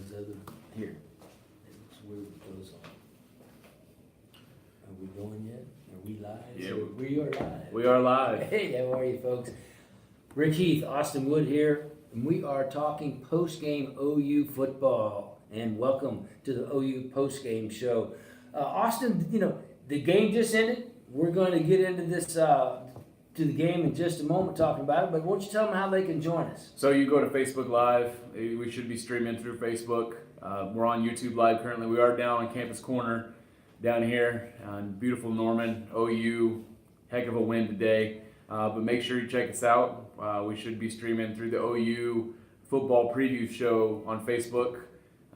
these other, here. It's where it goes on. Are we going yet? Are we live? Yeah. So we are live. We are live. Hey, how are you folks? Rick Heath, Austin Wood here, and we are talking post-game OU football. And welcome to the OU post-game show. Austin, the game just ended. We're going to get into this to the game in just a moment talking about it, but why don't you tell them how they can join us? So you go to Facebook Live. We should be streaming through Facebook. We're on YouTube Live currently. We are down on Campus Corner down here in beautiful Norman. OU, heck of a win today. But make sure you check us out. We should be streaming through the OU football preview show on Facebook,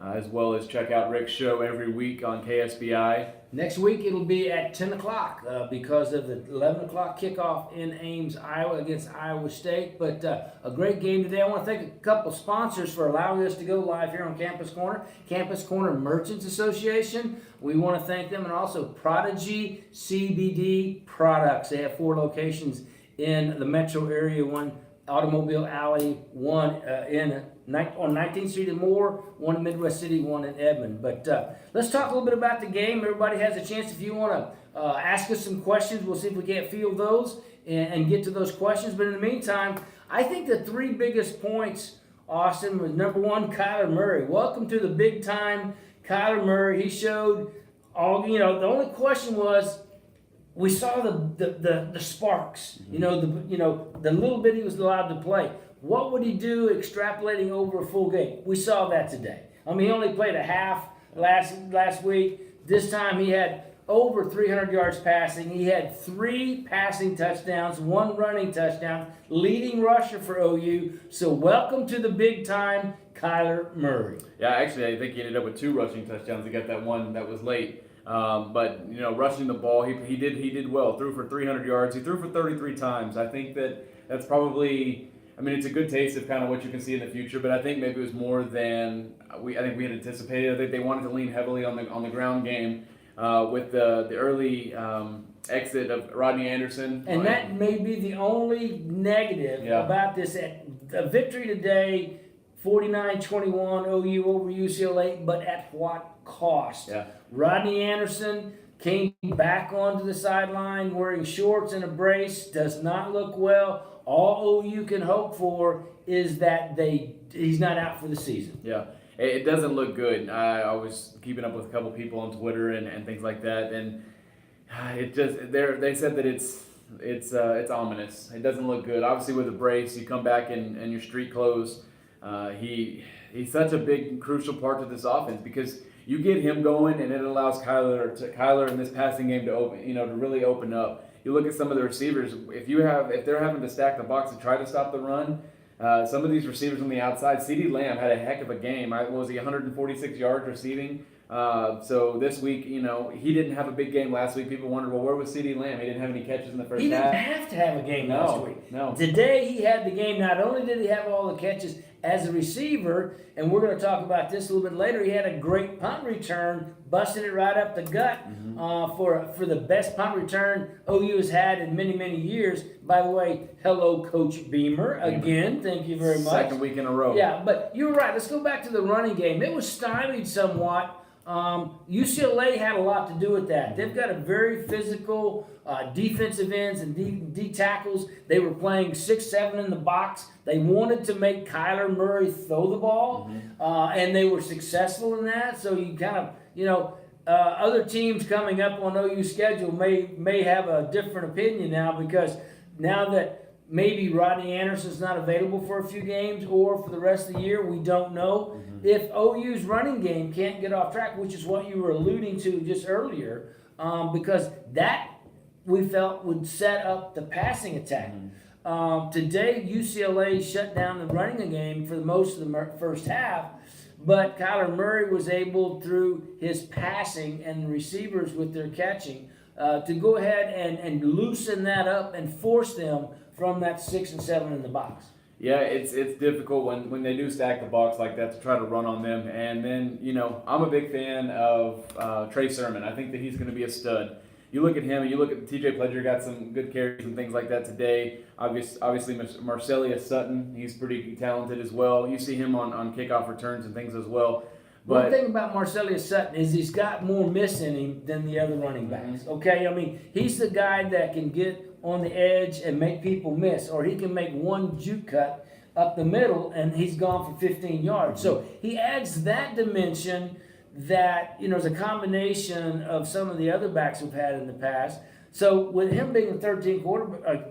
as well as check out Rick's show every week on KSBI. Next week it'll be at 10 o'clock because of the 11 o'clock kickoff in Ames, Iowa against Iowa State. But a great game today. I want to thank a couple sponsors for allowing us to go live here on Campus Corner. Campus Corner Merchants Association. We want to thank them, and also Prodigy CBD Products. They have 4 locations in the metro area, one Automobile Alley, one on 19th Street in Moore, one in Midwest City, one in Edmond. But let's talk a little bit about the game. Everybody has a chance. If you want to ask us some questions, we'll see if we can't field those and get to those questions. But in the meantime, I think the 3 biggest points, Austin, was number 1, Kyler Murray. Welcome to the big time, Kyler Murray. He showed all, the only question was, we saw the sparks, the little bit he was allowed to play. What would he do extrapolating over a full game? We saw that today. I mean, he only played a half last week. This time he had over 300 yards passing. He had 3 passing touchdowns, 1 running touchdown, leading rusher for OU. So welcome to the big time, Kyler Murray. Yeah, actually, I think he ended up with 2 rushing touchdowns. He got that one that was late. But rushing the ball, he did well. Threw for 300 yards. He threw for 33 times. I think that's probably. I mean, it's a good taste of kind of what you can see in the future. But I think maybe it was more than I think we had anticipated. I think they wanted to lean heavily on the ground game with the early exit of Rodney Anderson. And that may be the only negative about this. A victory today, 49-21 OU over UCLA, but at what cost? Yeah. Rodney Anderson came back onto the sideline wearing shorts and a brace, does not look well. All OU can hope for is that he's not out for the season. Yeah, it doesn't look good. I was keeping up with a couple people on Twitter and things like that, and it just they said that it's ominous. It doesn't look good. Obviously, with a brace, you come back in your street clothes. He's such a big crucial part to this offense because you get him going, and it allows Kyler in this passing game to open, to really open up. You look at some of the receivers. If they're having to stack the box to try to stop the run, some of these receivers on the outside. CeeDee Lamb had a heck of a game. Was he 146 yards receiving? So this week, he didn't have a big game last week. People wondered, well, where was CeeDee Lamb? He didn't have any catches in the first half. He didn't have to have a game last week. No. Today he had the game. Not only did he have all the catches as a receiver, and we're going to talk about this a little bit later, he had a great punt return, busting it right up the gut for the best punt return OU has had in many, many years. By the way, hello, Coach Beamer. Again, thank you very much. Second week in a row. Yeah, but you're right. Let's go back to the running game. It was stymied somewhat. UCLA had a lot to do with that. They've got a very physical defensive ends and D tackles. They were playing 6-7 in the box. They wanted to make Kyler Murray throw the ball, and they were successful in that. So you kind of, other teams coming up on OU schedule may have a different opinion now, because now that maybe Rodney Anderson's not available for a few games or for the rest of the year, we don't know. If OU's running game can't get off track, which is what you were alluding to just earlier, because that we felt would set up the passing attack. Today, UCLA shut down the running game for most of the first half, but Kyler Murray was able, through his passing and receivers with their catching, to go ahead and loosen that up and force them from that 6 and 7 in the box. Yeah, it's difficult when they do stack the box like that to try to run on them. And then, I'm a big fan of Trey Sermon. I think that he's going to be a stud. You look at him, and you look at TJ Pledger, got some good carries and things like that today. Obviously, Marcelius Sutton, he's pretty talented as well. You see him on kickoff returns and things as well. One thing about Marcellus Sutton is he's got more miss in him than the other running backs. Okay, I mean, he's the guy that can get on the edge and make people miss, or he can make one juke cut up the middle and he's gone for 15 yards. So he adds that dimension that, is a combination of some of the other backs we've had in the past. So with him being a 13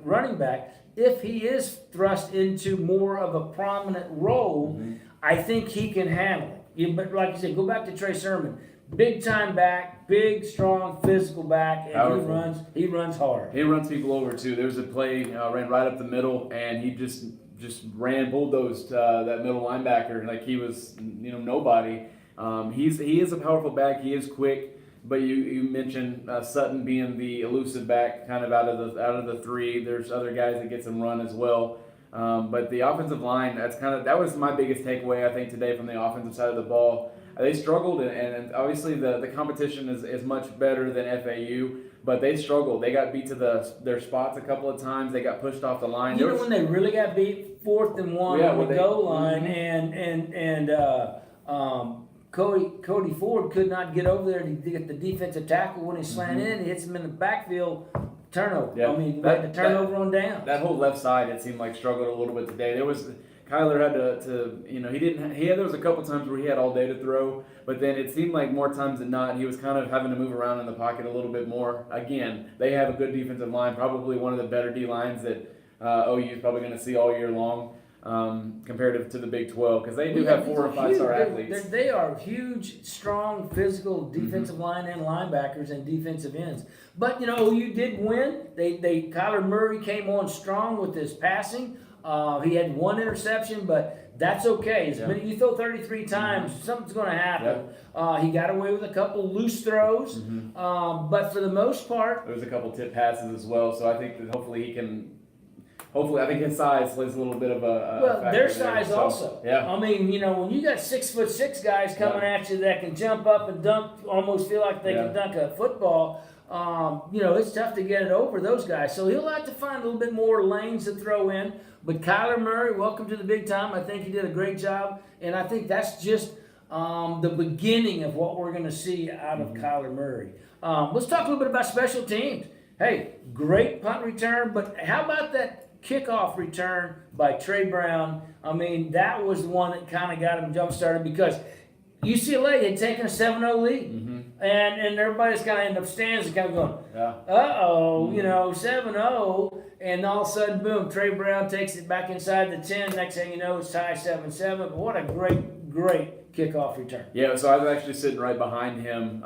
running back, if he is thrust into more of a prominent role, I think he can handle it. But like you said, go back to Trey Sermon. Big time back, big, strong, physical back, and Powerful. he runs hard. He runs people over too. There was a play, ran right up the middle, and he just bulldozed that middle linebacker like he was nobody. He is a powerful back. He is quick. But you mentioned Sutton being the elusive back, kind of out of the three. There's other guys that get some run as well. But the offensive line, that was my biggest takeaway I think today from the offensive side of the ball. They struggled, and obviously the competition is much better than FAU, but they struggled. They got beat to their spots a couple of times. They got pushed off the line. When they really got beat, 4th and 1 on the goal line, and Cody Ford could not get over there to get the defensive tackle when he slanted in. He hits him in the backfield. Turnover. Yeah. I mean, the turnover on down. That whole left side, it seemed like struggled a little bit today. Kyler had there was a couple times where he had all day to throw, but then it seemed like more times than not he was kind of having to move around in the pocket a little bit more. Again, they have a good defensive line, probably one of the better D lines that OU is probably going to see all year long. Comparative to the Big 12, because they do have 4 or 5 star athletes. They are huge, strong, physical defensive line and linebackers and defensive ends. But OU did win. Kyler Murray came on strong with his passing. He had 1 interception, but that's okay. You throw 33 times, something's going to happen. He got away with a couple loose throws, but for the most part, there was a couple tip passes as well. So I think that hopefully he can. Hopefully, I think his size plays a little bit of a factor their size there, so, also. Yeah. I mean, when you got 6'6" guys coming at you that can jump up and dunk, almost feel like they can dunk a football. It's tough to get it over those guys. So he'll have to find a little bit more lanes to throw in. But Kyler Murray, welcome to the big time. I think he did a great job, and I think that's just the beginning of what we're going to see out of Kyler Murray. Let's talk a little bit about special teams. Hey, great punt return, but how about that kickoff return by Trey Brown? I mean, that was the one that kind of got him jump-started because UCLA had taken a 7-0 lead. And everybody's kind of in the stands and kind of going, 7-0, and all of a sudden, boom, Trey Brown takes it back inside the 10. Next thing you know, it's tie 7-7. But what a great kickoff return. Yeah, so I was actually sitting right behind him,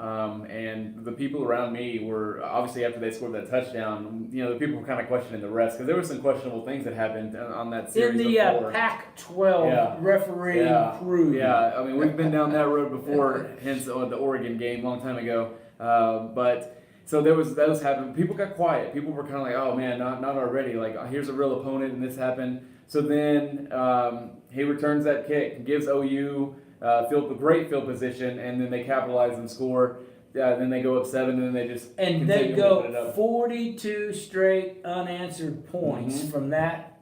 and the people around me were, obviously after they scored that touchdown, the people were kind of questioning the refs because there were some questionable things that happened on that series in the Pac-12 refereeing crew. Yeah, I mean, we've been down that road before, hence the Oregon game a long time ago. But so that was happening. People got quiet. People were kind of like, oh man, not already. Like, here's a real opponent, and this happened. So then he returns that kick, gives OU great field position, and then they capitalize and score. Then they go up 7, and then they just they go 42 straight unanswered points from that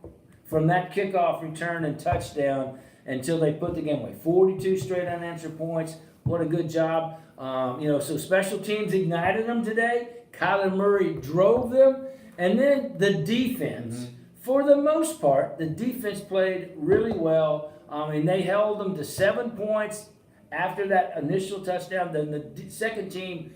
kickoff return and touchdown until they put the game away. 42 straight unanswered points. What a good job. So special teams ignited them today. Kyler Murray drove them, and then the defense. For the most part, the defense played really well. I mean, they held them to 7 points after that initial touchdown. Then the second team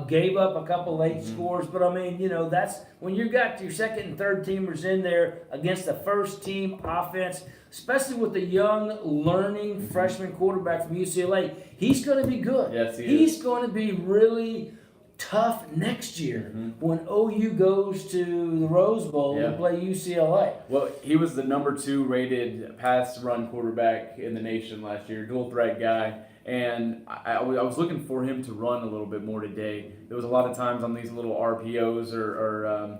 gave up a couple late scores. But, I mean, that's when you got your second and third teamers in there against the first team offense, especially with the young, learning freshman quarterback from UCLA. He's going to be good. Yes, He's going to be really tough next year when OU goes to the Rose Bowl to play UCLA. Well, he was the number 2 rated pass run quarterback in the nation last year, dual threat guy. And I was looking for him to run a little bit more today. There was a lot of times on these little RPOs or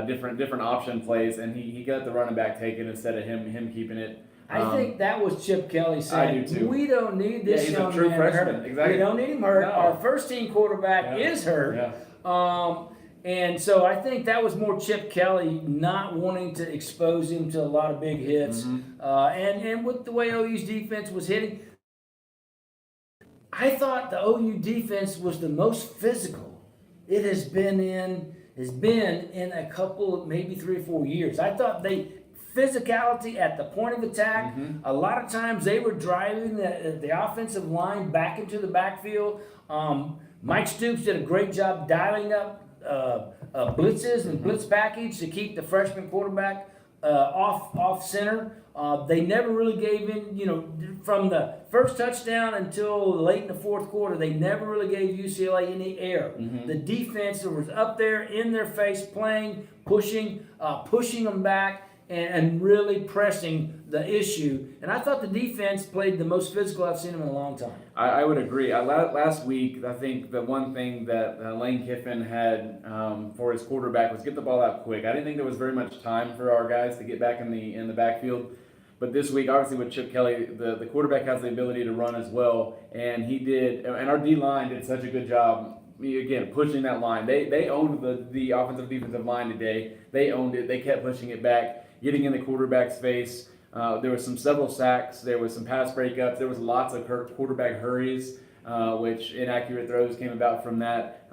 different option plays, and he got the running back taken instead of him keeping it. I think that was Chip Kelly saying, I do too. We don't need this he's young a true man freshman. hurt. Exactly. We don't need him hurt. No. Our first team quarterback is hurt. Yeah. And so I think that was more Chip Kelly not wanting to expose him to a lot of big hits. And with the way OU's defense was hitting, I thought the OU defense was the most physical it has been in a couple, maybe 3 or 4 years. I thought physicality at the point of attack. A lot of times they were driving the offensive line back into the backfield. Mike Stoops did a great job dialing up blitzes and blitz package to keep the freshman quarterback off center. They never really gave in, from the first touchdown until late in the fourth quarter, they never really gave UCLA any air. The defense was up there in their face playing, pushing them back, and really pressing the issue. And I thought the defense played the most physical I've seen them in a long time. I would agree. Last week, I think the one thing that Lane Kiffin had for his quarterback was get the ball out quick. I didn't think there was very much time for our guys to get back in the backfield. But this week, obviously with Chip Kelly, the quarterback has the ability to run as well, and he did. And our D-line did such a good job. Again, pushing that line. They owned the offensive defensive line today. They owned it. They kept pushing it back, getting in the quarterback's face. There was several sacks. There was some pass breakups. There was lots of quarterback hurries, which inaccurate throws came about from that.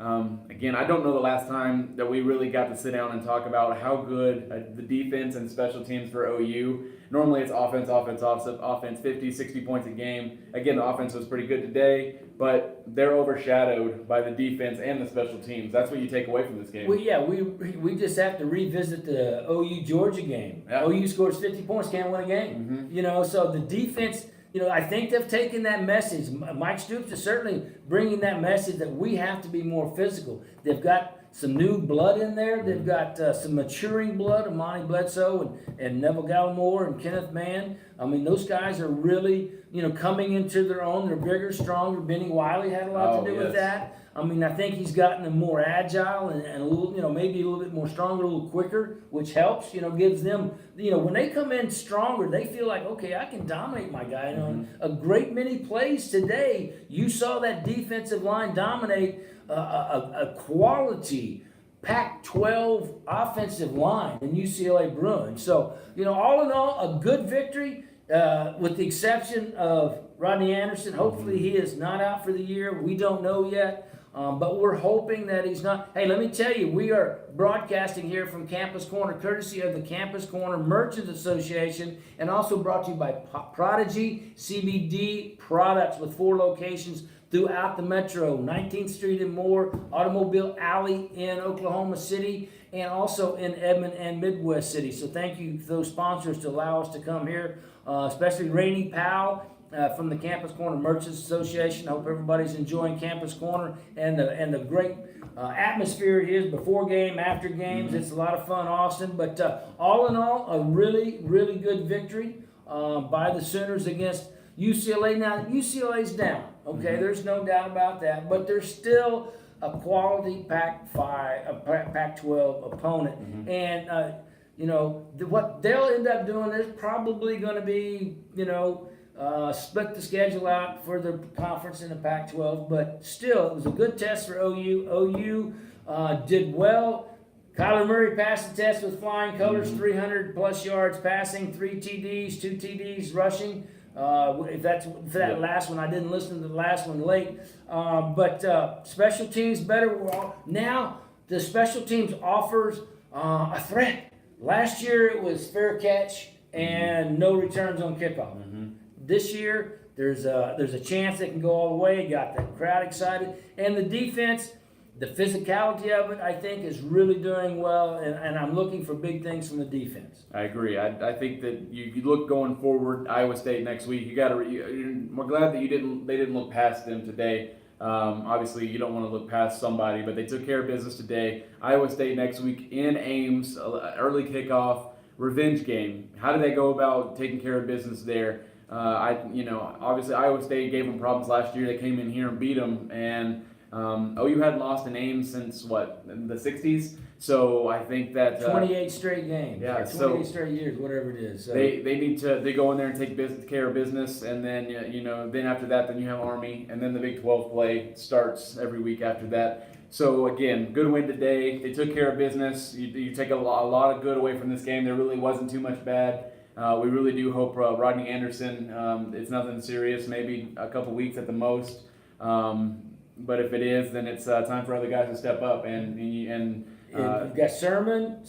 Again, I don't know the last time that we really got to sit down and talk about how good the defense and special teams for OU. Normally it's offense, 50, 60 points a game. Again, the offense was pretty good today, but they're overshadowed by the defense and the special teams. That's what you take away from this game. Well, yeah, we just have to revisit the OU Georgia game. Yeah. OU scores 50 points, can't win a game. So the defense, I think they've taken that message. Mike Stoops is certainly bringing that message that we have to be more physical. They've got some new blood in there. They've got some maturing blood, Amani Bledsoe and Neville Gallimore and Kenneth Mann. I mean, those guys are really, coming into their own. They're bigger, stronger. Benny Wiley had a lot to do with that. I mean, I think he's gotten them more agile and a little, maybe a little bit more stronger, a little quicker, which helps, gives them, when they come in stronger, they feel like, okay, I can dominate my guy. A great many plays today, you saw that defensive line dominate a quality Pac-12 offensive line in UCLA Bruins. So, all in all, a good victory with the exception of Rodney Anderson. Hopefully he is not out for the year. We don't know yet. But we're hoping that he's not. Hey, let me tell you, we are broadcasting here from Campus Corner, courtesy of the Campus Corner Merchants Association, and also brought to you by Prodigy CBD Products with 4 locations throughout the metro, 19th Street and Moore, Automobile Alley in Oklahoma City, and also in Edmond and Midwest City. So thank you to those sponsors to allow us to come here, especially Rainey Powell from the Campus Corner Merchants Association. I hope everybody's enjoying Campus Corner and the great atmosphere it is before game, after games. It's a lot of fun, Austin. But all in all, a really, really good victory by the Sooners against UCLA. Now, UCLA's down. Okay, there's no doubt about that. But they're still a quality Pac-12 opponent. And, what they'll end up doing is probably going to be, split the schedule out for the conference in the Pac-12, but still, it was a good test for OU. OU did well. Kyler Murray passed the test with flying colors, 300-plus yards passing, 3 TDs, 2 TDs rushing. If that's for that last one, I didn't listen to the last one late. But special teams better. Now, the special teams offers a threat. Last year, it was fair catch and no returns on kickoff. This year, there's a chance they can go all the way. Got the crowd excited. And the defense, the physicality of it, I think, is really doing well. And I'm looking for big things from the defense. I agree. I think that you look going forward, Iowa State next week. We're glad that they didn't look past them today. Obviously, you don't want to look past somebody, but they took care of business today. Iowa State next week in Ames, early kickoff, revenge game. How do they go about taking care of business there? Obviously Iowa State gave them problems last year. They came in here and beat them, and OU hadn't lost in Ames since in the 60s. So I think that 28 straight games, 28 straight years, whatever it is. So they need to go in there and take care of business, and then then after that, then you have Army, and then the Big 12 play starts every week after that. So again, good win today. They took care of business. You take a lot of good away from this game. There really wasn't too much bad. We really do hope Rodney Anderson, it's nothing serious, maybe a couple weeks at the most. But if it is, then it's time for other guys to step up. And And you've got Sermon,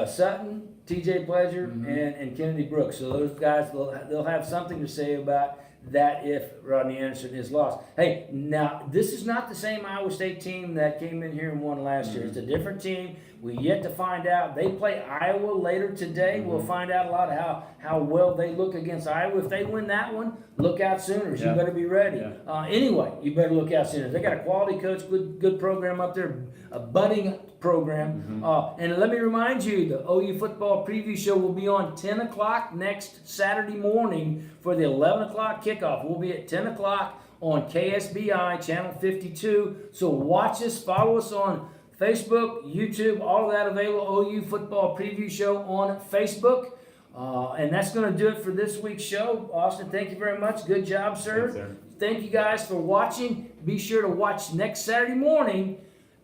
Sutton, T.J. Pledger, and Kennedy Brooks. So those guys, they'll have something to say about that if Rodney Anderson is lost. Hey, now this is not the same Iowa State team that came in here and won last year. It's a different team. We yet to find out. They play Iowa later today. We'll find out a lot of how well they look against Iowa. If they win that one, look out Sooners. You better be ready. Anyway, you better look out Sooners. They got a quality coach, good program up there, a budding program. And let me remind you, the OU football preview show will be on 10 o'clock next Saturday morning for the 11 o'clock kickoff. We'll be at 10 o'clock on KSBI, channel 52. So watch us, follow us on Facebook, YouTube, all of that available. OU football preview show on Facebook. And that's going to do it for this week's show. Austin, thank you very much. Good job, sir. Thanks, sir. Thank you guys for watching. Be sure to watch next Saturday morning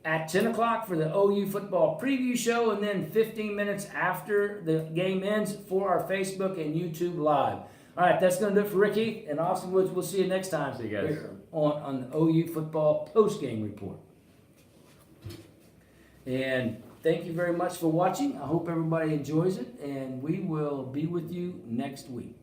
at 10 o'clock for the OU football preview show, and then 15 minutes after the game ends for our Facebook and YouTube Live. All right, that's going to do it for Ricky and Austin Woods. We'll see you next time. See you guys. Here on the OU football post-game report. And thank you very much for watching. I hope everybody enjoys it, and we will be with you next week.